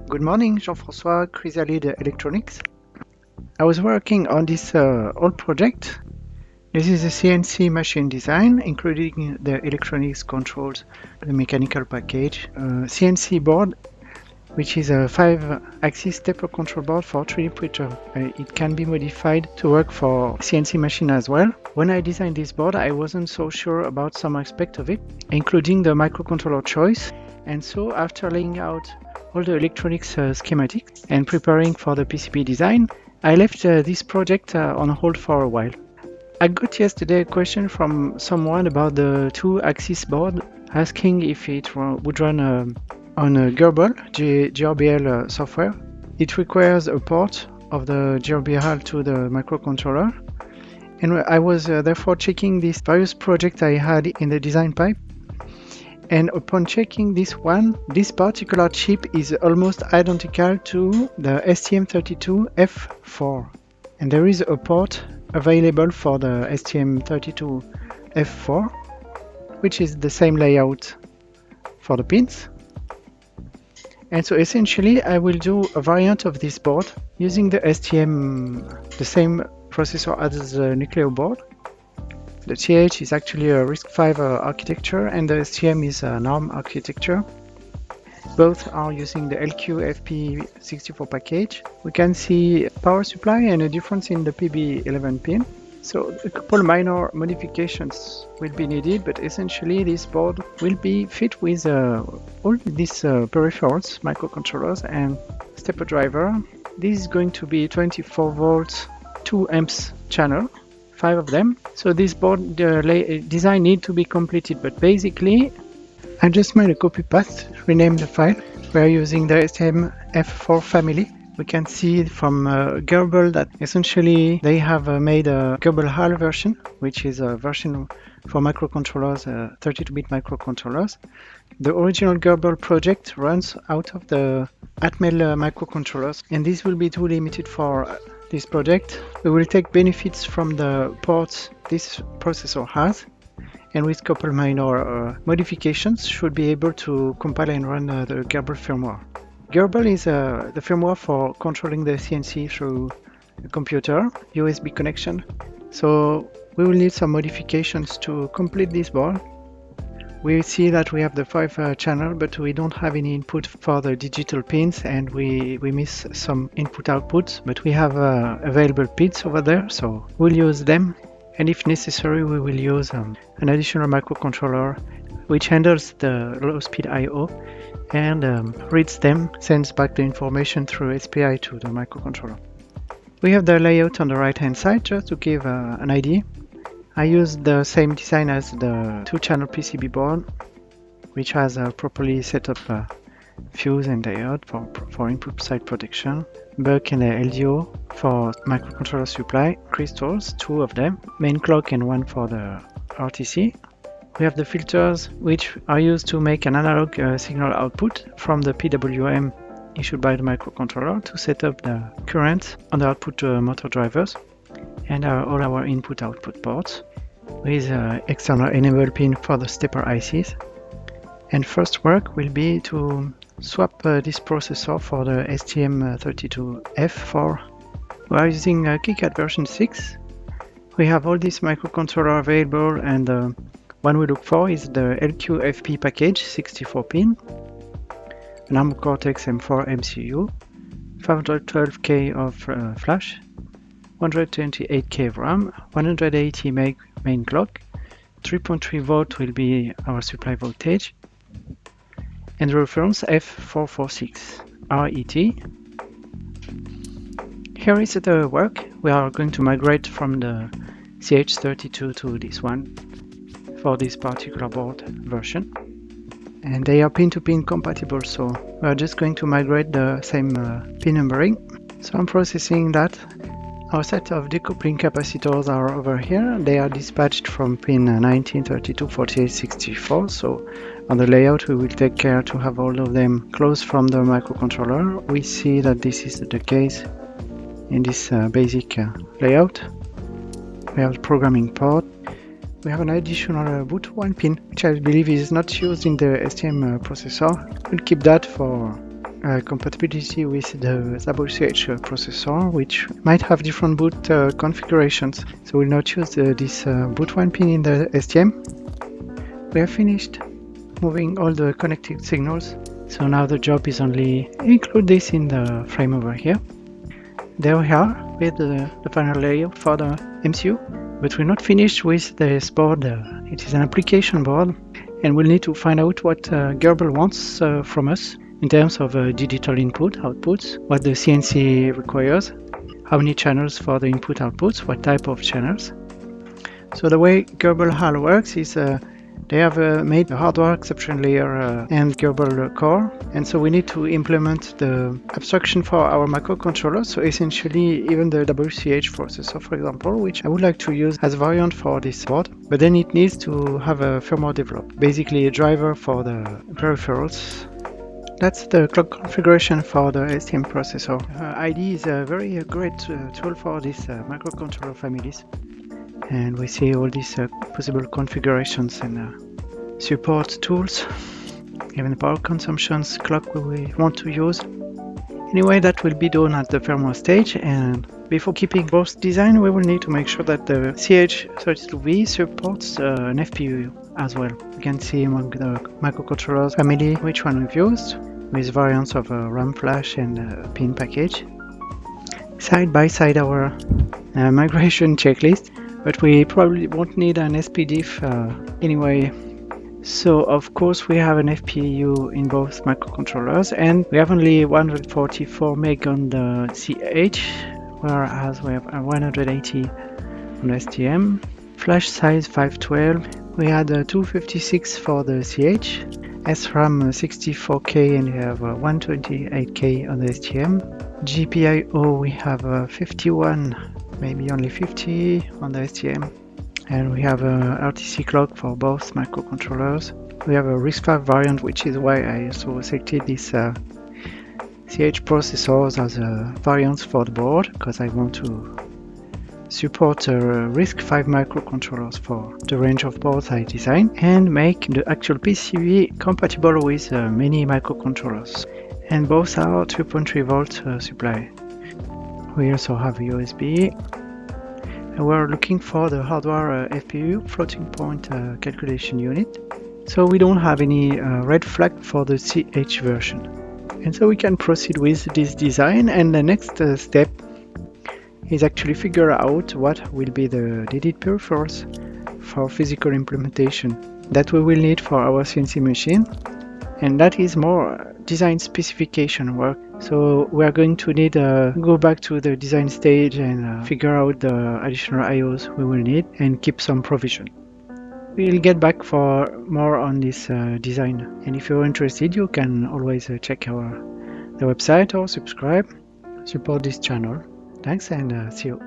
Good morning, Jean-François, Chrysalide Electronics. I was working on this old project. This is a CNC machine design, including the electronics controls, the mechanical package, CNC board, which is a 5-axis stepper control board for 3D printer. It can be modified to work for CNC machine as well. When I designed this board, I wasn't so sure about some aspect of it, including the microcontroller choice. And so after laying out all the electronics schematics and preparing for the PCB design, I left this project on hold for a while. I got yesterday a question from someone about the 2-axis board, asking if it would run on a GRBL software. It requires a port of the GRBL HAL to the microcontroller, and I was therefore checking these various projects I had in the design pipe. And upon checking this one, this particular chip is almost identical to the STM32F4. And there is a port available for the STM32F4, which is the same layout for the pins. And so essentially I will do a variant of this board using the STM, the same processor as the Nucleo board. The TH is actually a RISC-V architecture and the STM is an ARM architecture. Both are using the LQFP64 package. We can see power supply and a difference in the PB11 pin. So a couple minor modifications will be needed, but essentially this board will be fit with all these peripherals, microcontrollers and stepper driver. This is going to be 24 volts, 2 amps channel. 5 of them. So this board design need to be completed, but basically I just made a copy paste, renamed the file. We are using the STM-F4 family. We can see from GRBL that essentially they have made a GRBL HAL version, which is a version for microcontrollers, 32-bit microcontrollers. The original GRBL project runs out of the Atmel microcontrollers, and this will be too limited for this project. We will take benefits from the ports this processor has, and with couple minor modifications should be able to compile and run the GRBL firmware. GRBL is the firmware for controlling the CNC through a computer, USB connection. So we will need some modifications to complete this board. We see that we have the 5 channel, but we don't have any input for the digital pins, and we miss some input-outputs, but we have available pins over there, so we'll use them. And if necessary, we will use an additional microcontroller which handles the low-speed I/O and reads them, sends back the information through SPI to the microcontroller. We have the layout on the right-hand side just to give an idea. I used the same design as the 2-channel PCB board, which has a properly set up fuse and diode for input side protection, buck and LDO for microcontroller supply, crystals, 2 of them, main clock and 1 for the RTC. We have the filters, which are used to make an analog signal output from the PWM issued by the microcontroller to set up the current on the output motor drivers, and all our input-output ports with external enable pin for the stepper ICs. And first work will be to swap this processor for the STM32F4. We are using Kicad version 6. We have all this microcontroller available, and one we look for is the LQFP package, 64 pin, an ARM Cortex M4 MCU, 512K of flash, 128K of RAM, 180 meg main clock, 3.3 volt will be our supply voltage, and the reference F446 RET. Here is the work. We are going to migrate from the CH32 to this one for this particular board version, and they are pin-to-pin compatible, so we are just going to migrate the same pin numbering. So I'm processing that. Our set of decoupling capacitors are over here. They are dispatched from pin 19, 32, 48, 64. So on the layout, we will take care to have all of them close from the microcontroller. We see that this is the case in this basic layout. We have the programming port. We have an additional boot 1 pin, which I believe is not used in the STM processor. We'll keep that for compatibility with the WCH processor, which might have different boot configurations. So we'll not use this boot 1 pin in the STM. We have finished moving all the connected signals. So now the job is only include this in the frame over here. There we are with the final layout for the MCU. But we're not finished with this board. It is an application board, and we'll need to find out what GRBL wants from us in terms of digital input, outputs, what the CNC requires, how many channels for the input outputs, what type of channels. So the way GRBL HAL works is they have made a hardware exception layer and GRBL core, and so we need to implement the abstraction for our microcontroller. So essentially even the WCH processor, for example, which I would like to use as a variant for this board, but then it needs to have a firmware developed, basically a driver for the peripherals. That's the clock configuration for the STM processor. ID is a very great tool for these microcontroller families. And we see all these possible configurations and support tools, even the power consumptions, clock we want to use. Anyway, that will be done at the firmware stage, and before keeping both design, we will need to make sure that the CH32V supports an FPU as well. You can see among the microcontrollers family which one we've used, with variants of RAM flash and pin package. Side by side our migration checklist. But we probably won't need an SPDIF anyway. So of course we have an FPU in both microcontrollers, and we have only 144 meg on the CH, whereas we have 180 on the STM. Flash size 512. We had 256 for the CH, SRAM 64K, and we have 128K on the STM. GPIO we have 51. Maybe only 50 on the STM, and we have a RTC clock for both microcontrollers. We have a RISC-V variant, which is why I also selected this CH processors as a variant for the board, because I want to support RISC-V microcontrollers for the range of boards I design, and make the actual PCB compatible with many microcontrollers. And both are 2.3 volt supply. We also have a USB, and we're looking for the hardware FPU, floating point calculation unit. So we don't have any red flag for the CH version. And so we can proceed with this design, and the next step is actually figure out what will be the needed peripherals for physical implementation that we will need for our CNC machine. And that is more design specification work. So we are going to need go back to the design stage and figure out the additional IOs we will need and keep some provision. We'll get back for more on this design. And if you're interested, you can always check the website or subscribe, support this channel. Thanks, and see you.